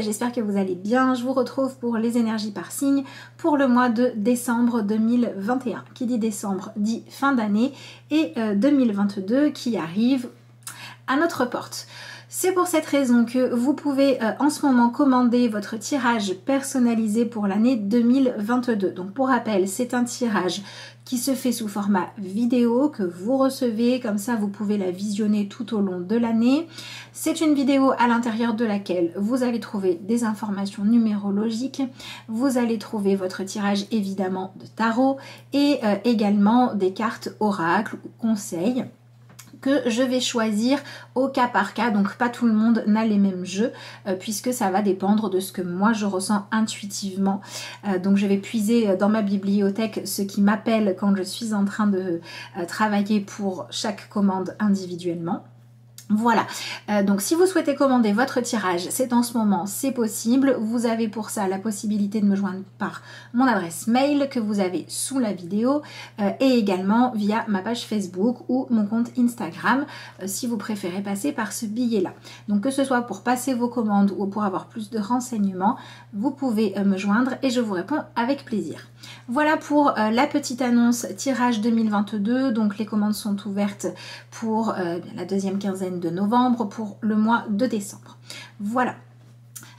j'espère que vous allez bien. Je vous retrouve pour les énergies par signe pour le mois de décembre 2021. Qui dit décembre dit fin d'année et 2022 qui arrive à notre porte. C'est pour cette raison que vous pouvez en ce moment commander votre tirage personnalisé pour l'année 2022. Donc pour rappel, c'est un tirage qui se fait sous format vidéo que vous recevez, comme ça vous pouvez la visionner tout au long de l'année. C'est une vidéo à l'intérieur de laquelle vous allez trouver des informations numérologiques, vous allez trouver votre tirage évidemment de tarot et également des cartes oracles ou conseils que je vais choisir au cas par cas, donc pas tout le monde n'a les mêmes jeux puisque ça va dépendre de ce que moi je ressens intuitivement. Donc je vais puiser dans ma bibliothèque ce qui m'appelle quand je suis en train de travailler pour chaque commande individuellement. Voilà, donc si vous souhaitez commander votre tirage, c'est en ce moment, c'est possible. Vous avez pour ça la possibilité de me joindre par mon adresse mail que vous avez sous la vidéo et également via ma page Facebook ou mon compte Instagram si vous préférez passer par ce billet-là. Donc que ce soit pour passer vos commandes ou pour avoir plus de renseignements, vous pouvez me joindre et je vous réponds avec plaisir. Voilà pour la petite annonce tirage 2022, donc les commandes sont ouvertes pour la deuxième quinzaine de novembre pour le mois de décembre. Voilà.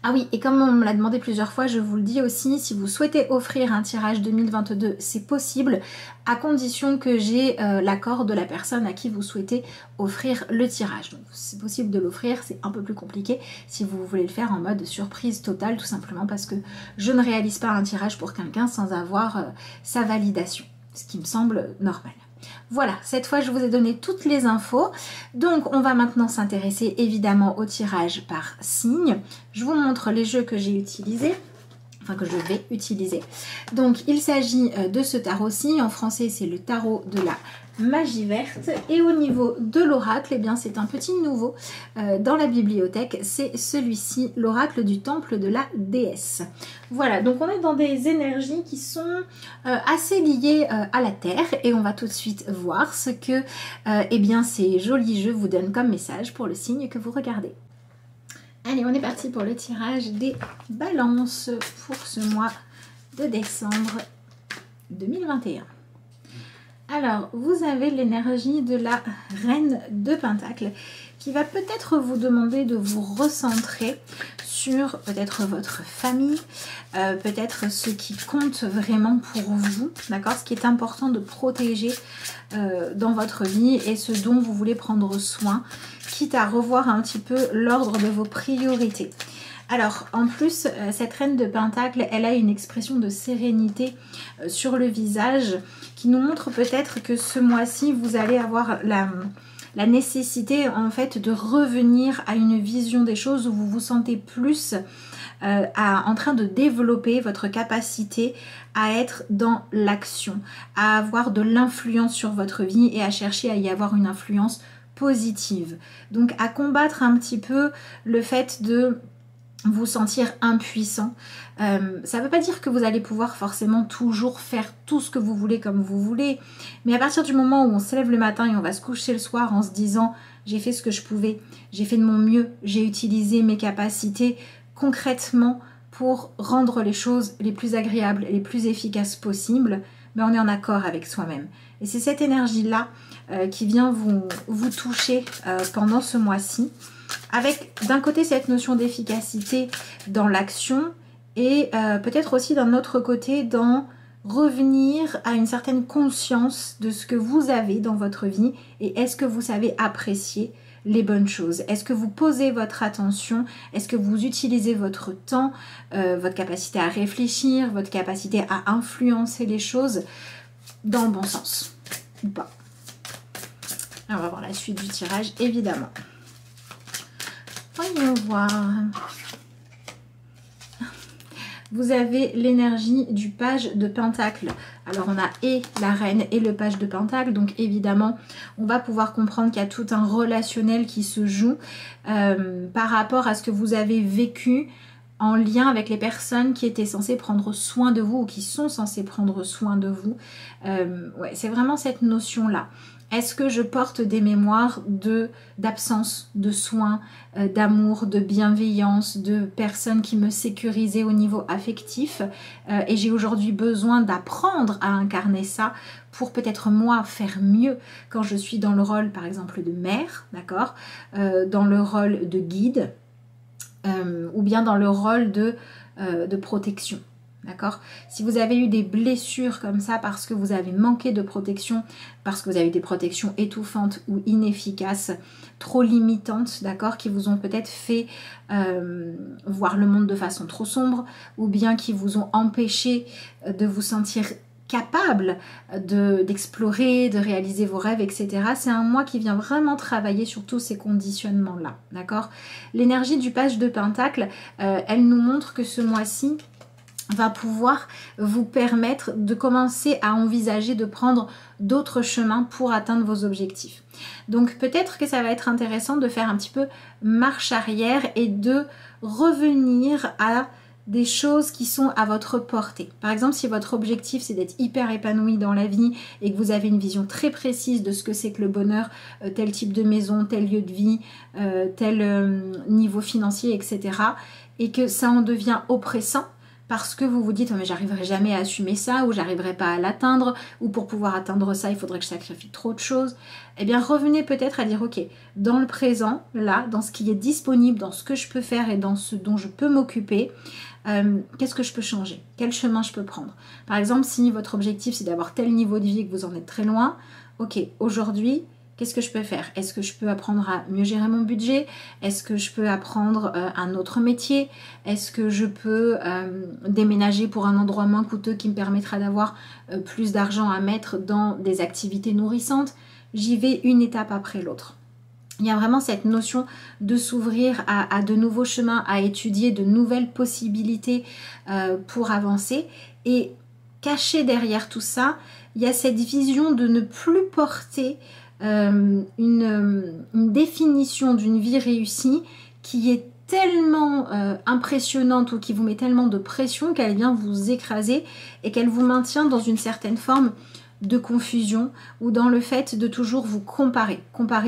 Ah oui, et comme on me l'a demandé plusieurs fois, je vous le dis aussi, si vous souhaitez offrir un tirage 2022, c'est possible, à condition que j'ai l'accord de la personne à qui vous souhaitez offrir le tirage. Donc c'est possible de l'offrir, c'est un peu plus compliqué si vous voulez le faire en mode surprise totale, tout simplement parce que je ne réalise pas un tirage pour quelqu'un sans avoir sa validation, ce qui me semble normal. Voilà, cette fois je vous ai donné toutes les infos. Donc on va maintenant s'intéresser évidemment au tirage par signe. Je vous montre les jeux que j'ai utilisés, enfin que je vais utiliser. Donc il s'agit de ce tarot-ci, en français c'est le tarot de la magie verte, et au niveau de l'oracle, eh bien c'est un petit nouveau dans la bibliothèque, c'est celui-ci, l'oracle du temple de la déesse. Voilà, donc on est dans des énergies qui sont assez liées à la terre, et on va tout de suite voir ce que eh bien ces jolis jeux vous donnent comme message pour le signe que vous regardez. Allez, on est parti pour le tirage des balances pour ce mois de décembre 2021. Alors, vous avez l'énergie de la reine de Pentacle qui va peut-être vous demander de vous recentrer sur peut-être votre famille, peut-être ce qui compte vraiment pour vous, d'accord? Ce qui est important de protéger dans votre vie et ce dont vous voulez prendre soin, quitte à revoir un petit peu l'ordre de vos priorités. Alors, en plus, cette reine de Pentacle, elle a une expression de sérénité sur le visage qui nous montre peut-être que ce mois-ci, vous allez avoir la nécessité en fait de revenir à une vision des choses où vous vous sentez plus en train de développer votre capacité à être dans l'action, à avoir de l'influence sur votre vie et à chercher à y avoir une influence positive. Donc à combattre un petit peu le fait de vous sentir impuissant. Ça ne veut pas dire que vous allez pouvoir forcément toujours faire tout ce que vous voulez comme vous voulez, mais à partir du moment où on se lève le matin et on va se coucher le soir en se disant j'ai fait ce que je pouvais, j'ai fait de mon mieux, j'ai utilisé mes capacités concrètement pour rendre les choses les plus agréables et les plus efficaces possibles, mais on est en accord avec soi-même. Et c'est cette énergie-là qui vient vous toucher pendant ce mois-ci, avec d'un côté cette notion d'efficacité dans l'action et peut-être aussi d'un autre côté dans revenir à une certaine conscience de ce que vous avez dans votre vie et est-ce que vous savez apprécier les bonnes choses. Est-ce que vous posez votre attention? Est-ce que vous utilisez votre temps, votre capacité à réfléchir, votre capacité à influencer les choses dans le bon sens ou pas? Alors, on va voir la suite du tirage évidemment. Voyons voir. Vous avez l'énergie du page de Pentacle. Alors on a et la reine et le page de Pentacle. Donc évidemment, on va pouvoir comprendre qu'il y a tout un relationnel qui se joue par rapport à ce que vous avez vécu en lien avec les personnes qui étaient censées prendre soin de vous ou qui sont censées prendre soin de vous. Ouais, c'est vraiment cette notion-là. Est-ce que je porte des mémoires d'absence, de soins, d'amour, de bienveillance, de personnes qui me sécurisaient au niveau affectif et j'ai aujourd'hui besoin d'apprendre à incarner ça pour peut-être moi faire mieux quand je suis dans le rôle par exemple de mère, d'accord, dans le rôle de guide ou bien dans le rôle de protection. D'accord? Si vous avez eu des blessures comme ça parce que vous avez manqué de protection, parce que vous avez eu des protections étouffantes ou inefficaces, trop limitantes, d'accord, qui vous ont peut-être fait voir le monde de façon trop sombre, ou bien qui vous ont empêché de vous sentir capable d'explorer, de réaliser vos rêves, etc. C'est un mois qui vient vraiment travailler sur tous ces conditionnements-là, d'accord? L'énergie du page de Pentacle, elle nous montre que ce mois-ci va pouvoir vous permettre de commencer à envisager de prendre d'autres chemins pour atteindre vos objectifs. Donc peut-être que ça va être intéressant de faire un petit peu marche arrière et de revenir à des choses qui sont à votre portée. Par exemple, si votre objectif c'est d'être hyper épanoui dans la vie et que vous avez une vision très précise de ce que c'est que le bonheur, tel type de maison, tel lieu de vie, tel niveau financier, etc. et que ça en devient oppressant, parce que vous vous dites oh, mais j'arriverai jamais à assumer ça, ou j'arriverai pas à l'atteindre, ou pour pouvoir atteindre ça il faudrait que je sacrifie trop de choses, eh bien revenez peut-être à dire ok, dans le présent, là, dans ce qui est disponible, dans ce que je peux faire et dans ce dont je peux m'occuper, qu'est-ce que je peux changer, quel chemin je peux prendre. Par exemple, si votre objectif c'est d'avoir tel niveau de vie et que vous en êtes très loin, ok, aujourd'hui qu'est-ce que je peux faire? Est-ce que je peux apprendre à mieux gérer mon budget? Est-ce que je peux apprendre un autre métier? Est-ce que je peux déménager pour un endroit moins coûteux qui me permettra d'avoir plus d'argent à mettre dans des activités nourrissantes? J'y vais une étape après l'autre. Il y a vraiment cette notion de s'ouvrir à de nouveaux chemins, à étudier de nouvelles possibilités pour avancer. Et caché derrière tout ça, il y a cette vision de ne plus porter une définition d'une vie réussie qui est tellement impressionnante ou qui vous met tellement de pression qu'elle vient vous écraser et qu'elle vous maintient dans une certaine forme de confusion ou dans le fait de toujours vous comparer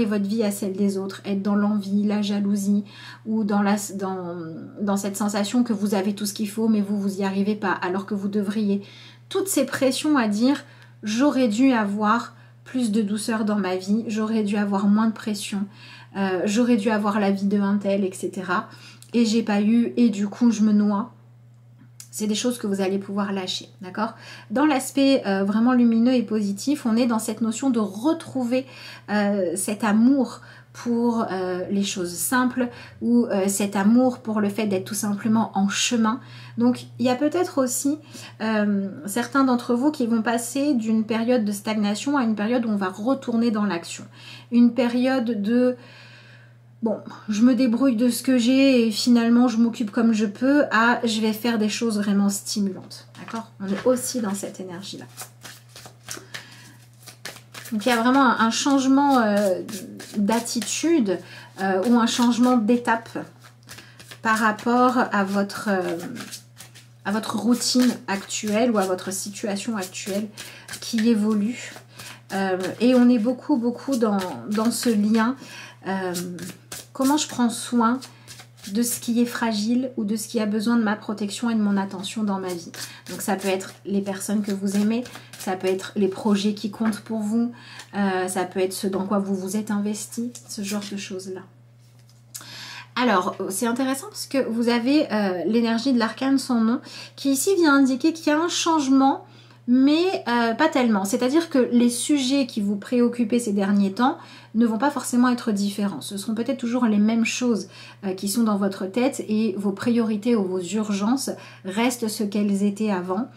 votre vie à celle des autres, être dans l'envie, la jalousie ou dans cette sensation que vous avez tout ce qu'il faut mais vous n'y arrivez pas alors que vous devriez. Toutes ces pressions à dire j'aurais dû avoir plus de douceur dans ma vie, j'aurais dû avoir moins de pression, j'aurais dû avoir la vie de un tel, etc. Et j'ai pas eu, et du coup je me noie. C'est des choses que vous allez pouvoir lâcher, d'accord? Dans l'aspect vraiment lumineux et positif, on est dans cette notion de retrouver cet amour pour les choses simples ou cet amour pour le fait d'être tout simplement en chemin. Donc il y a peut-être aussi certains d'entre vous qui vont passer d'une période de stagnation à une période où on va retourner dans l'action. Une période de bon, je me débrouille de ce que j'ai et finalement je m'occupe comme je peux à je vais faire des choses vraiment stimulantes. D'accord? On est aussi dans cette énergie-là. Donc il y a vraiment un changement d'attitude ou un changement d'étape par rapport à votre routine actuelle ou à votre situation actuelle qui évolue. Et on est beaucoup dans ce lien. Comment je prends soin de ce qui est fragile ou de ce qui a besoin de ma protection et de mon attention dans ma vie. Donc ça peut être les personnes que vous aimez, ça peut être les projets qui comptent pour vous, ça peut être ce dans quoi vous vous êtes investi, ce genre de choses-là. Alors, c'est intéressant parce que vous avez l'énergie de l'arcane sans nom qui ici vient indiquer qu'il y a un changement, mais pas tellement. C'est-à-dire que les sujets qui vous préoccupaient ces derniers temps ne vont pas forcément être différents. Ce seront peut-être toujours les mêmes choses qui sont dans votre tête et vos priorités ou vos urgences restent ce qu'elles étaient avant.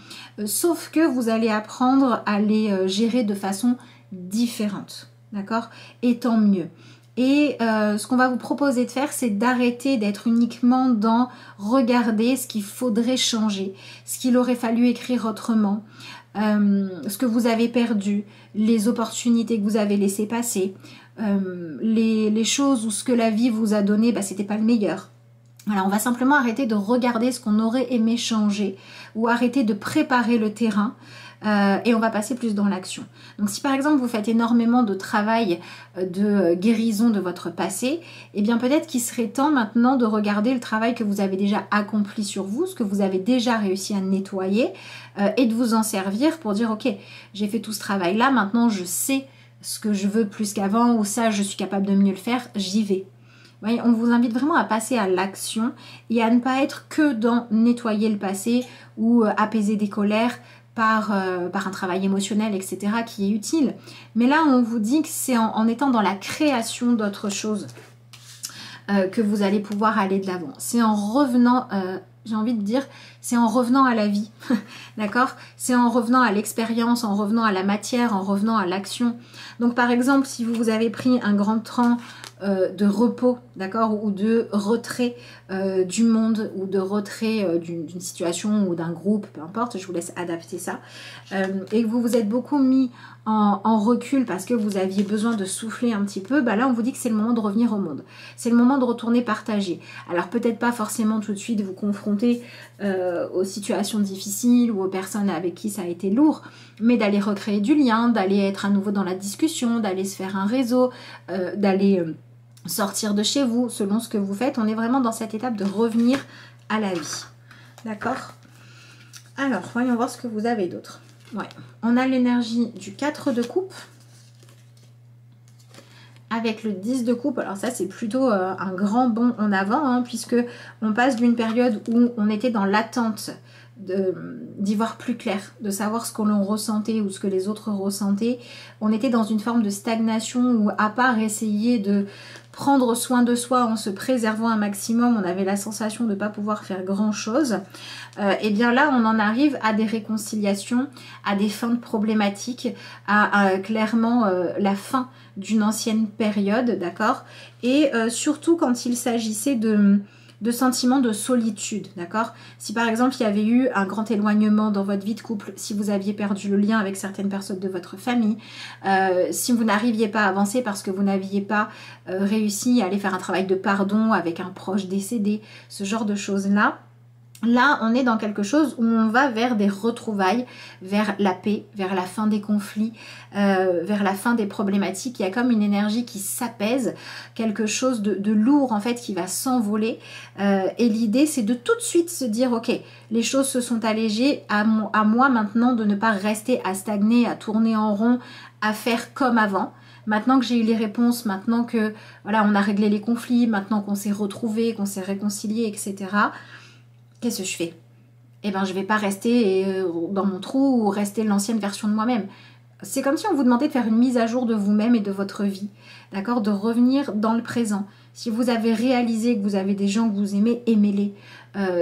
Sauf que vous allez apprendre à les gérer de façon différente. D'accord? Et tant mieux. Et ce qu'on va vous proposer de faire, c'est d'arrêter d'être uniquement dans regarder ce qu'il faudrait changer, ce qu'il aurait fallu écrire autrement, ce que vous avez perdu, les opportunités que vous avez laissées passer, les choses où ce que la vie vous a donné, bah, c'était pas le meilleur. Voilà, on va simplement arrêter de regarder ce qu'on aurait aimé changer ou arrêter de préparer le terrain et on va passer plus dans l'action. Donc si par exemple vous faites énormément de travail de guérison de votre passé, eh bien peut-être qu'il serait temps maintenant de regarder le travail que vous avez déjà accompli sur vous, ce que vous avez déjà réussi à nettoyer, et de vous en servir pour dire ok, j'ai fait tout ce travail là, maintenant je sais ce que je veux plus qu'avant, ou ça je suis capable de mieux le faire, j'y vais. Vous voyez, on vous invite vraiment à passer à l'action et à ne pas être que dans nettoyer le passé ou apaiser des colères par un travail émotionnel, etc. qui est utile. Mais là, on vous dit que c'est en étant dans la création d'autres choses que vous allez pouvoir aller de l'avant. C'est en revenant, j'ai envie de dire, c'est en revenant à la vie, d'accord? C'est en revenant à l'expérience, en revenant à la matière, en revenant à l'action. Donc par exemple, si vous avez pris un grand temps de repos, d'accord, ou de retrait du monde, ou de retrait d'une situation ou d'un groupe, peu importe, je vous laisse adapter ça, et que vous vous êtes beaucoup mis en recul parce que vous aviez besoin de souffler un petit peu, bah là on vous dit que c'est le moment de revenir au monde. C'est le moment de retourner partager. Alors peut-être pas forcément tout de suite vous confronter aux situations difficiles ou aux personnes avec qui ça a été lourd, mais d'aller recréer du lien, d'aller être à nouveau dans la discussion, d'aller se faire un réseau, d'aller sortir de chez vous, selon ce que vous faites. On est vraiment dans cette étape de revenir à la vie. D'accord? Alors, voyons voir ce que vous avez d'autre. Ouais. On a l'énergie du 4 de coupe avec le 10 de coupe. Alors ça, c'est plutôt un grand bond en avant, hein, puisque on passe d'une période où on était dans l'attente d'y voir plus clair, de savoir ce que l'on ressentait ou ce que les autres ressentaient. On était dans une forme de stagnation où, à part essayer de prendre soin de soi en se préservant un maximum, on avait la sensation de ne pas pouvoir faire grand chose. Et bien là, on en arrive à des réconciliations, à des fins de problématiques, à clairement la fin d'une ancienne période, d'accord? Et surtout quand il s'agissait de sentiments de solitude, d'accord? Si par exemple il y avait eu un grand éloignement dans votre vie de couple, si vous aviez perdu le lien avec certaines personnes de votre famille, si vous n'arriviez pas à avancer parce que vous n'aviez pas réussi à aller faire un travail de pardon avec un proche décédé, ce genre de choses-là, là, on est dans quelque chose où on va vers des retrouvailles, vers la paix, vers la fin des conflits, vers la fin des problématiques. Il y a comme une énergie qui s'apaise, quelque chose de lourd en fait qui va s'envoler. Et l'idée, c'est de tout de suite se dire, ok, les choses se sont allégées, à moi maintenant de ne pas rester à stagner, à tourner en rond, à faire comme avant. Maintenant que j'ai eu les réponses, maintenant que voilà, on a réglé les conflits, maintenant qu'on s'est retrouvés, qu'on s'est réconciliés, etc. Qu'est-ce que je fais? Eh bien, je ne vais pas rester dans mon trou ou rester l'ancienne version de moi-même. C'est comme si on vous demandait de faire une mise à jour de vous-même et de votre vie, d'accord? De revenir dans le présent. Si vous avez réalisé que vous avez des gens que vous aimez, aimez-les.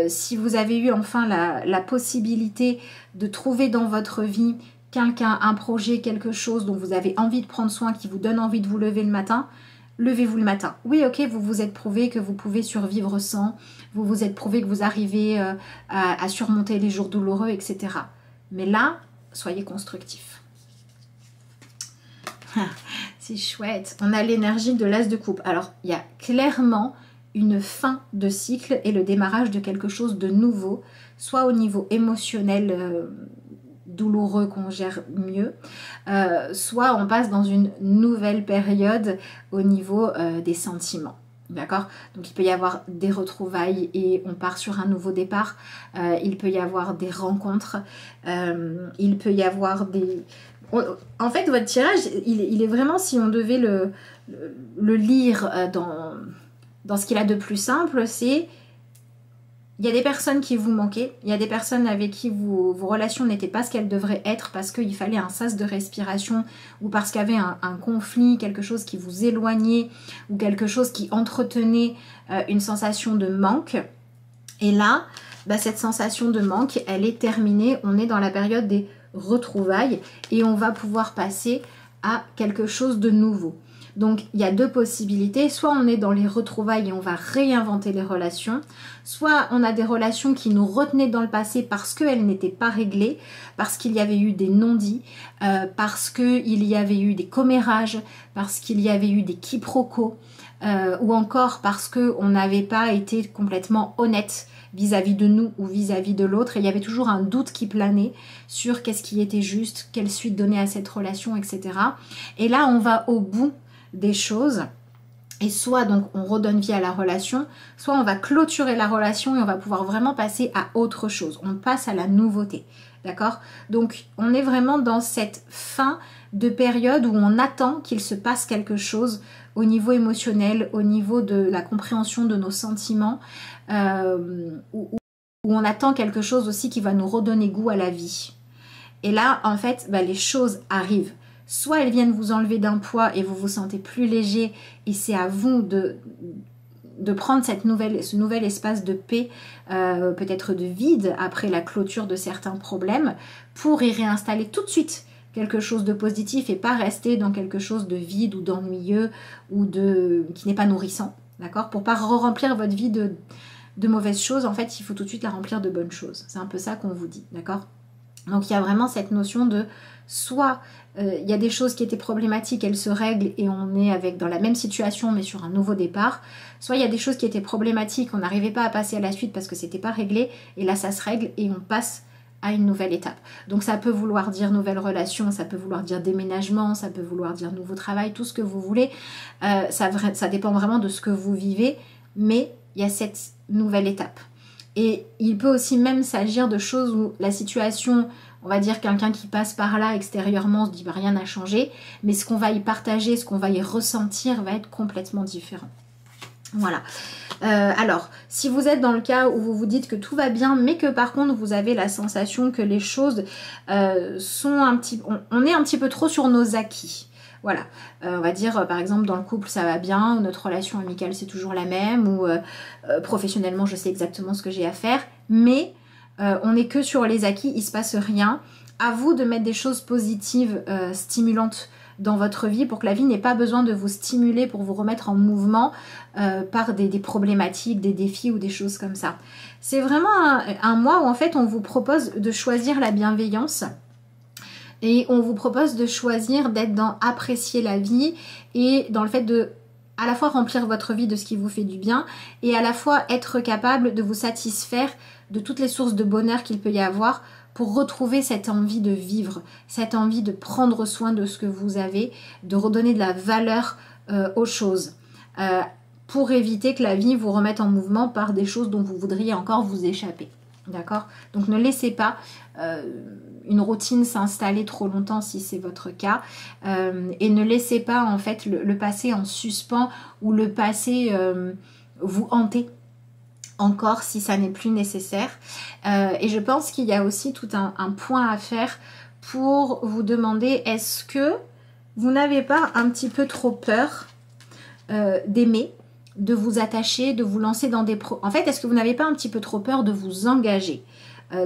Si vous avez eu enfin la possibilité de trouver dans votre vie quelqu'un, un projet, quelque chose dont vous avez envie de prendre soin, qui vous donne envie de vous lever le matin, levez-vous le matin. Oui, ok, vous vous êtes prouvé que vous pouvez survivre sans, vous vous êtes prouvé que vous arrivez à surmonter les jours douloureux, etc. Mais là, soyez constructifs. C'est chouette. On a l'énergie de l'as de coupe. Alors, il y a clairement une fin de cycle et le démarrage de quelque chose de nouveau, soit au niveau émotionnel douloureux qu'on gère mieux, soit on passe dans une nouvelle période au niveau des sentiments. D'accord? Donc il peut y avoir des retrouvailles et on part sur un nouveau départ. Il peut y avoir des rencontres. Il peut y avoir des... En fait, votre tirage, il est vraiment, si on devait le lire dans ce qu'il a de plus simple, c'est... Il y a des personnes qui vous manquaient, il y a des personnes avec qui vos relations n'étaient pas ce qu'elles devraient être parce qu'il fallait un sas de respiration ou parce qu'il y avait un conflit, quelque chose qui vous éloignait ou quelque chose qui entretenait une sensation de manque. Et là, cette sensation de manque, elle est terminée. On est dans la période des retrouvailles et on va pouvoir passer à quelque chose de nouveau. Donc, il y a deux possibilités. Soit on est dans les retrouvailles et on va réinventer les relations. Soit on a des relations qui nous retenaient dans le passé parce qu'elles n'étaient pas réglées, parce qu'il y avait eu des non-dits, parce qu'il y avait eu des commérages, parce qu'il y avait eu des quiproquos, ou encore parce qu'on n'avait pas été complètement honnête vis-à-vis de nous ou vis-à-vis de l'autre. Et il y avait toujours un doute qui planait sur qu'est-ce qui était juste, quelle suite donner à cette relation, etc. Et là, on va au bout des choses. Et soit donc on redonne vie à la relation, soit on va clôturer la relation et on va pouvoir vraiment passer à autre chose. On passe à la nouveauté. D'accord? Donc on est vraiment dans cette fin de période où on attend qu'il se passe quelque chose au niveau émotionnel, au niveau de la compréhension de nos sentiments, où on attend quelque chose aussi qui va nous redonner goût à la vie. Et là, en fait, les choses arrivent. Soit elles viennent vous enlever d'un poids et vous vous sentez plus léger et c'est à vous de prendre ce nouvel espace de paix, peut-être de vide après la clôture de certains problèmes pour y réinstaller tout de suite quelque chose de positif et pas rester dans quelque chose de vide ou d'ennuyeux ou qui n'est pas nourrissant, d'accord? Pour pas remplir votre vie de mauvaises choses, en fait, il faut tout de suite la remplir de bonnes choses. C'est un peu ça qu'on vous dit, d'accord? Donc il y a vraiment cette notion de soit il y a des choses qui étaient problématiques, elles se règlent et on est dans la même situation mais sur un nouveau départ. Soit il y a des choses qui étaient problématiques, on n'arrivait pas à passer à la suite parce que c'était pas réglé et là ça se règle et on passe à une nouvelle étape. Donc ça peut vouloir dire nouvelle relation, ça peut vouloir dire déménagement, ça peut vouloir dire nouveau travail, tout ce que vous voulez. Ça dépend vraiment de ce que vous vivez, mais il y a cette nouvelle étape. Et il peut aussi même s'agir de choses où la situation, on va dire quelqu'un qui passe par là extérieurement se dit rien n'a changé, mais ce qu'on va y partager, ce qu'on va y ressentir va être complètement différent. Voilà. Alors, si vous êtes dans le cas où vous vous dites que tout va bien, mais que par contre vous avez la sensation que les choses sont on est un petit peu trop sur nos acquis. Voilà, on va dire par exemple dans le couple ça va bien, notre relation amicale c'est toujours la même, ou professionnellement je sais exactement ce que j'ai à faire, mais on n'est que sur les acquis, il ne se passe rien. À vous de mettre des choses positives, stimulantes dans votre vie pour que la vie n'ait pas besoin de vous stimuler pour vous remettre en mouvement par des problématiques, des défis ou des choses comme ça. C'est vraiment un mois où en fait on vous propose de choisir la bienveillance. Et on vous propose de choisir d'être dans apprécier la vie et dans le fait de à la fois remplir votre vie de ce qui vous fait du bien et à la fois être capable de vous satisfaire de toutes les sources de bonheur qu'il peut y avoir pour retrouver cette envie de vivre, cette envie de prendre soin de ce que vous avez, de redonner de la valeur aux choses, pour éviter que la vie vous remette en mouvement par des choses dont vous voudriez encore vous échapper. D'accord? Donc ne laissez pas une routine s'installer trop longtemps si c'est votre cas, et ne laissez pas en fait le passé en suspens ou le passé vous hanter encore si ça n'est plus nécessaire. Et je pense qu'il y a aussi tout un point à faire pour vous demander, est-ce que vous n'avez pas un petit peu trop peur d'aimer, de vous attacher, de vous lancer dans des En fait, est-ce que vous n'avez pas un petit peu trop peur de vous engager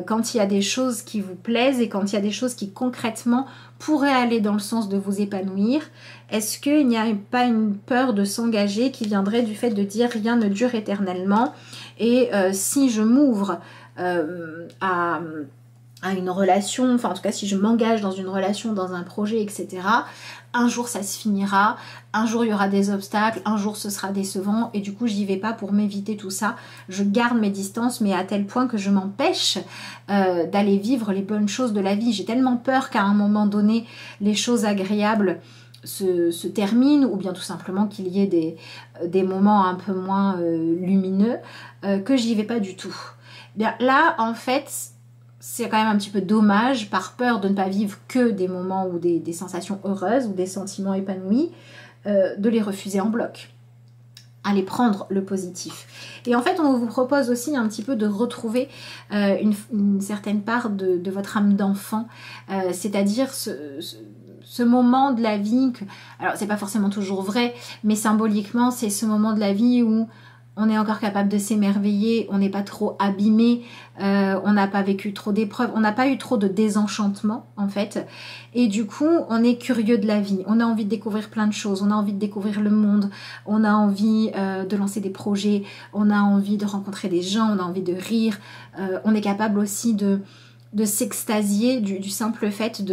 quand il y a des choses qui vous plaisent et quand il y a des choses qui concrètement pourraient aller dans le sens de vous épanouir? Est-ce qu'il n'y a pas une peur de s'engager qui viendrait du fait de dire rien ne dure éternellement et si je m'ouvre à une relation, enfin en tout cas si je m'engage dans une relation, dans un projet, etc., un jour ça se finira, un jour il y aura des obstacles, un jour ce sera décevant et du coup j'y vais pas pour m'éviter tout ça. Je garde mes distances mais à tel point que je m'empêche d'aller vivre les bonnes choses de la vie. J'ai tellement peur qu'à un moment donné les choses agréables se terminent ou bien tout simplement qu'il y ait des moments un peu moins lumineux que j'y vais pas du tout. Bien, là en fait c'est quand même un petit peu dommage, par peur de ne pas vivre que des moments ou des sensations heureuses ou des sentiments épanouis, de les refuser en bloc. Allez prendre le positif. Et en fait, on vous propose aussi un petit peu de retrouver une certaine part de votre âme d'enfant, c'est-à-dire ce moment de la vie, alors c'est pas forcément toujours vrai, mais symboliquement, c'est ce moment de la vie où on est encore capable de s'émerveiller, on n'est pas trop abîmé, on n'a pas vécu trop d'épreuves, on n'a pas eu trop de désenchantement en fait. Et du coup, on est curieux de la vie, on a envie de découvrir plein de choses, on a envie de découvrir le monde, on a envie de lancer des projets, on a envie de rencontrer des gens, on a envie de rire, on est capable aussi de s'extasier du simple fait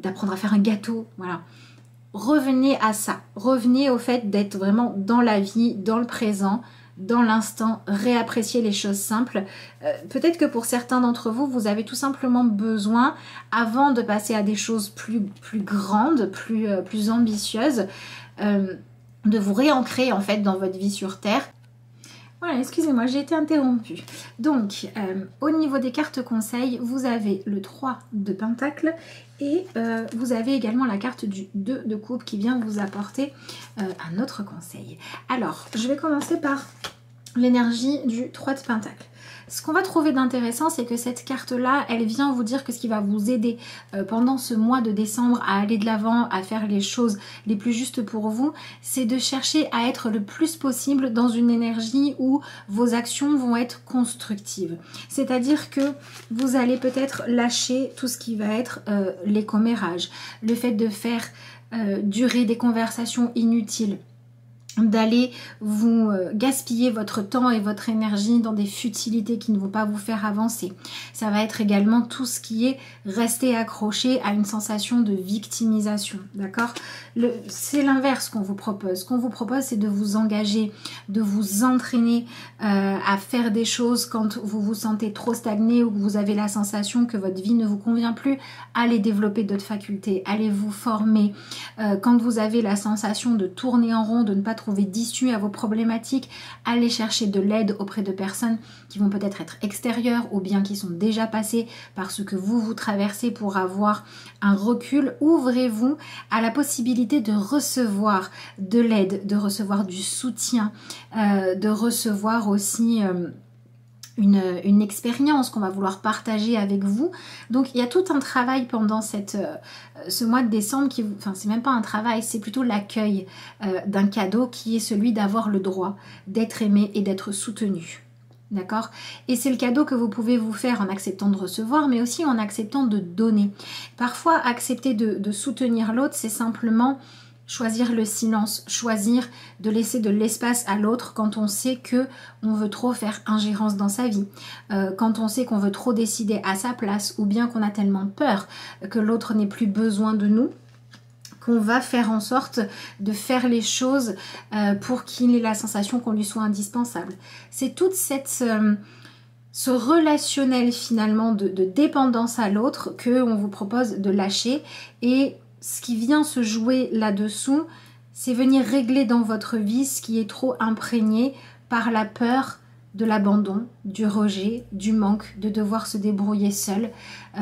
d'apprendre à faire un gâteau, voilà. Revenez à ça, revenez au fait d'être vraiment dans la vie, dans le présent, dans l'instant, réapprécier les choses simples. Peut-être que pour certains d'entre vous, vous avez tout simplement besoin, avant de passer à des choses plus grandes, plus ambitieuses, de vous réancrer en fait dans votre vie sur Terre. Voilà, excusez-moi, j'ai été interrompue. Donc, au niveau des cartes conseils, vous avez le 3 de Pentacle et vous avez également la carte du 2 de coupe qui vient vous apporter un autre conseil. Alors, je vais commencer par l'énergie du 3 de Pentacle. Ce qu'on va trouver d'intéressant, c'est que cette carte-là, elle vient vous dire que ce qui va vous aider pendant ce mois de décembre à aller de l'avant, à faire les choses les plus justes pour vous, c'est de chercher à être le plus possible dans une énergie où vos actions vont être constructives. C'est-à-dire que vous allez peut-être lâcher tout ce qui va être les commérages, le fait de faire durer des conversations inutiles, d'aller vous gaspiller votre temps et votre énergie dans des futilités qui ne vont pas vous faire avancer. Ça va être également tout ce qui est rester accroché à une sensation de victimisation, d'accord? C'est l'inverse qu'on vous propose. Ce qu'on vous propose, c'est de vous engager, de vous entraîner à faire des choses quand vous vous sentez trop stagné ou que vous avez la sensation que votre vie ne vous convient plus. Allez développer d'autres facultés, allez vous former. Quand vous avez la sensation de tourner en rond, de ne pas trouver d'issue à vos problématiques, allez chercher de l'aide auprès de personnes qui vont peut-être être extérieures ou bien qui sont déjà passées par ce que vous traversez pour avoir un recul. Ouvrez-vous à la possibilité de recevoir de l'aide, de recevoir du soutien, de recevoir aussi une expérience qu'on va vouloir partager avec vous. Donc il y a tout un travail pendant ce mois de décembre qui, enfin c'est même pas un travail, c'est plutôt l'accueil d'un cadeau qui est celui d'avoir le droit d'être aimé et d'être soutenu. D'accord? Et c'est le cadeau que vous pouvez vous faire en acceptant de recevoir, mais aussi en acceptant de donner. Parfois, accepter de soutenir l'autre, c'est simplement choisir le silence, choisir de laisser de l'espace à l'autre quand on sait que on veut trop faire ingérence dans sa vie, quand on sait qu'on veut trop décider à sa place, ou bien qu'on a tellement peur que l'autre n'ait plus besoin de nous, qu'on va faire en sorte de faire les choses pour qu'il ait la sensation qu'on lui soit indispensable. C'est toute ce relationnel finalement de dépendance à l'autre qu'on vous propose de lâcher, et ce qui vient se jouer là-dessous, c'est venir régler dans votre vie ce qui est trop imprégné par la peur de l'abandon, du rejet, du manque, de devoir se débrouiller seul,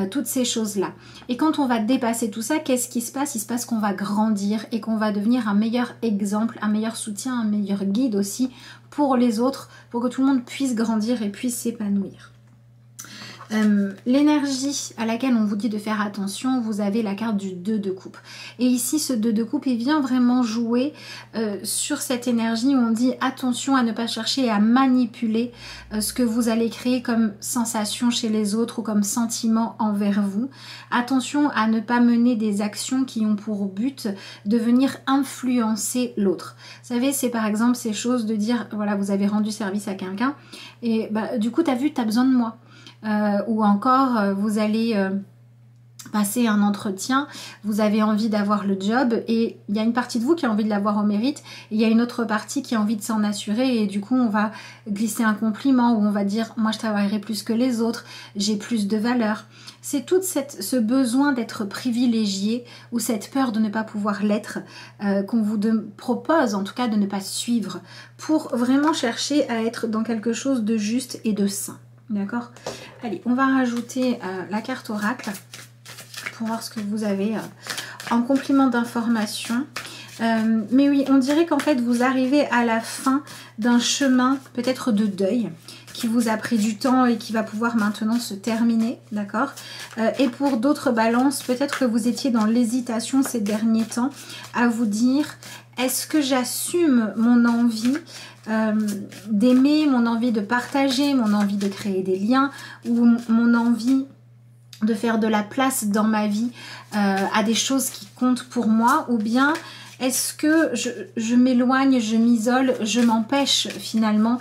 toutes ces choses-là. Et quand on va dépasser tout ça, qu'est-ce qui se passe? Il se passe qu'on va grandir et qu'on va devenir un meilleur exemple, un meilleur soutien, un meilleur guide aussi pour les autres, pour que tout le monde puisse grandir et puisse s'épanouir. L'énergie à laquelle on vous dit de faire attention, vous avez la carte du 2 de coupe. Et ici, ce 2 de coupe, il vient vraiment jouer sur cette énergie où on dit attention à ne pas chercher à manipuler ce que vous allez créer comme sensation chez les autres ou comme sentiment envers vous. Attention à ne pas mener des actions qui ont pour but de venir influencer l'autre. Vous savez, c'est par exemple ces choses de dire, voilà, vous avez rendu service à quelqu'un et bah, du coup, t'as vu, t'as besoin de moi. Ou encore vous allez passer un entretien, vous avez envie d'avoir le job et il y a une partie de vous qui a envie de l'avoir au mérite et il y a une autre partie qui a envie de s'en assurer, et du coup on va glisser un compliment où on va dire moi je travaillerai plus que les autres, j'ai plus de valeur. C'est tout ce besoin d'être privilégié ou cette peur de ne pas pouvoir l'être qu'on vous propose en tout cas de ne pas suivre pour vraiment chercher à être dans quelque chose de juste et de sain. D'accord? Allez, on va rajouter la carte oracle pour voir ce que vous avez en complément d'information. Mais oui, on dirait qu'en fait vous arrivez à la fin d'un chemin peut-être de deuil qui vous a pris du temps et qui va pouvoir maintenant se terminer, d'accord? Et pour d'autres balances, peut-être que vous étiez dans l'hésitation ces derniers temps à vous dire, est-ce que j'assume mon envie d'aimer, mon envie de partager, mon envie de créer des liens, ou mon envie de faire de la place dans ma vie à des choses qui comptent pour moi, ou bien est-ce que je m'éloigne, je m'isole, je m'empêche finalement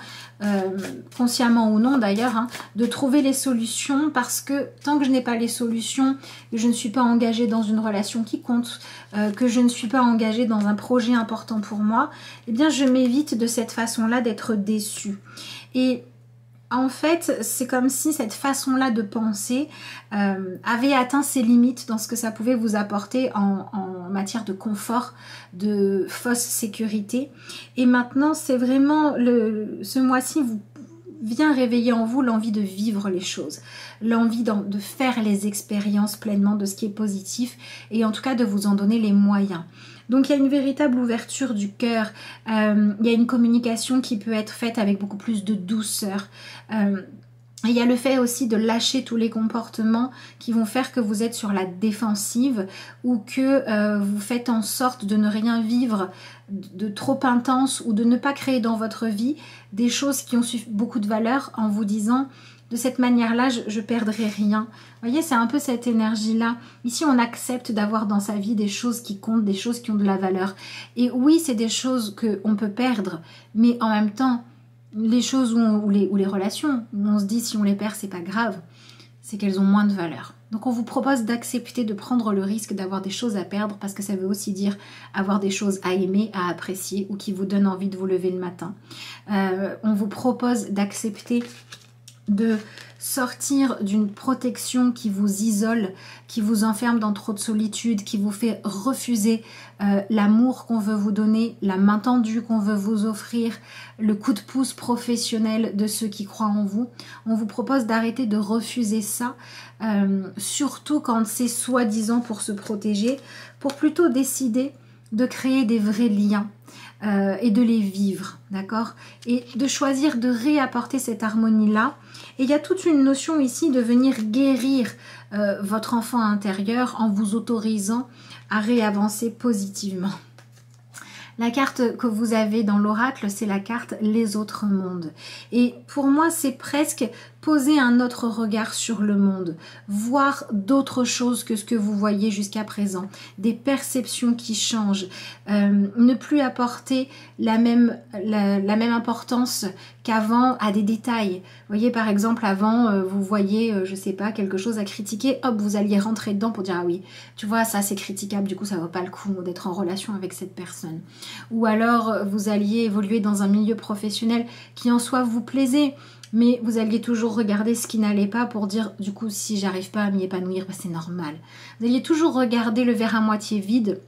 consciemment ou non d'ailleurs, hein, de trouver les solutions, parce que tant que je n'ai pas les solutions, que je ne suis pas engagée dans une relation qui compte, que je ne suis pas engagée dans un projet important pour moi, eh bien je m'évite de cette façon-là d'être déçue. Et en fait, c'est comme si cette façon-là de penser avait atteint ses limites dans ce que ça pouvait vous apporter en matière de confort, de fausse sécurité. Et maintenant, c'est vraiment ce mois-ci vient réveiller en vous l'envie de vivre les choses, l'envie de faire les expériences pleinement de ce qui est positif et en tout cas de vous en donner les moyens. Donc il y a une véritable ouverture du cœur, il y a une communication qui peut être faite avec beaucoup plus de douceur. Il y a le fait aussi de lâcher tous les comportements qui vont faire que vous êtes sur la défensive ou que vous faites en sorte de ne rien vivre de trop intense ou de ne pas créer dans votre vie des choses qui ont beaucoup de valeur en vous disant de cette manière-là, je perdrai rien. Vous voyez, c'est un peu cette énergie-là. Ici, on accepte d'avoir dans sa vie des choses qui comptent, des choses qui ont de la valeur. Et oui, c'est des choses qu'on peut perdre, mais en même temps, les choses ou les relations où on se dit si on les perd, c'est pas grave, c'est qu'elles ont moins de valeur. Donc on vous propose d'accepter de prendre le risque d'avoir des choses à perdre parce que ça veut aussi dire avoir des choses à aimer, à apprécier ou qui vous donnent envie de vous lever le matin. On vous propose d'accepter de sortir d'une protection qui vous isole, qui vous enferme dans trop de solitude, qui vous fait refuser l'amour qu'on veut vous donner, la main tendue qu'on veut vous offrir, le coup de pouce professionnel de ceux qui croient en vous. On vous propose d'arrêter de refuser ça, surtout quand c'est soi-disant pour se protéger, pour plutôt décider de créer des vrais liens. Et de les vivre, d'accord? Et de choisir de réapporter cette harmonie-là. Et il y a toute une notion ici de venir guérir votre enfant intérieur en vous autorisant à réavancer positivement. La carte que vous avez dans l'oracle, c'est la carte Les Autres Mondes. Et pour moi, c'est presque poser un autre regard sur le monde, voir d'autres choses que ce que vous voyez jusqu'à présent, des perceptions qui changent, ne plus apporter la même importance qu'avant à des détails. Vous voyez, par exemple, avant, vous voyez, je sais pas, quelque chose à critiquer, hop, vous alliez rentrer dedans pour dire, ah oui, tu vois, ça c'est critiquable, du coup ça vaut pas le coup d'être en relation avec cette personne. Ou alors, vous alliez évoluer dans un milieu professionnel qui en soi vous plaisait, mais vous alliez toujours regarder ce qui n'allait pas pour dire, du coup, si j'arrive pas à m'y épanouir, bah, c'est normal. Vous alliez toujours regarder le verre à moitié vide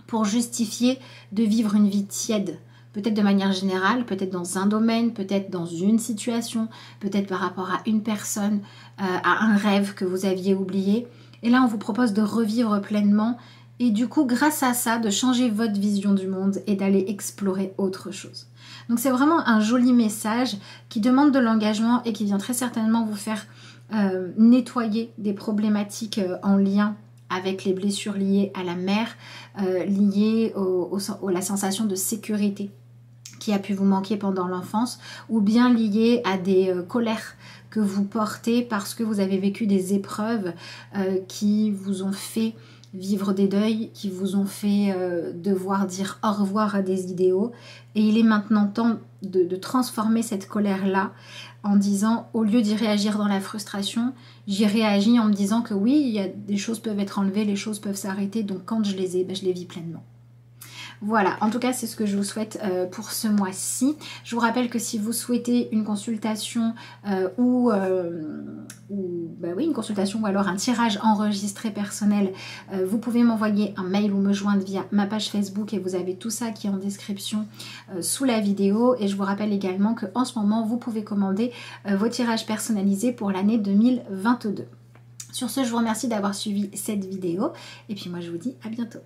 pour justifier de vivre une vie tiède. Peut-être de manière générale, peut-être dans un domaine, peut-être dans une situation, peut-être par rapport à une personne, à un rêve que vous aviez oublié. Et là, on vous propose de revivre pleinement et du coup, grâce à ça, de changer votre vision du monde et d'aller explorer autre chose. Donc c'est vraiment un joli message qui demande de l'engagement et qui vient très certainement vous faire nettoyer des problématiques en lien avec les blessures liées à la mère, liées à la sensation de sécurité qui a pu vous manquer pendant l'enfance, ou bien liées à des colères que vous portez parce que vous avez vécu des épreuves qui vous ont fait vivre des deuils, qui vous ont fait devoir dire au revoir à des idéaux. Et il est maintenant temps de transformer cette colère-là en disant, au lieu d'y réagir dans la frustration, j'y réagis en me disant que oui, il y a des choses peuvent être enlevées, les choses peuvent s'arrêter, donc quand je les ai, je les vis pleinement. Voilà, en tout cas c'est ce que je vous souhaite pour ce mois-ci. Je vous rappelle que si vous souhaitez une consultation une consultation ou alors un tirage enregistré personnel, vous pouvez m'envoyer un mail ou me joindre via ma page Facebook et vous avez tout ça qui est en description sous la vidéo. Et je vous rappelle également qu'en ce moment vous pouvez commander vos tirages personnalisés pour l'année 2022. Sur ce, je vous remercie d'avoir suivi cette vidéo et puis moi je vous dis à bientôt.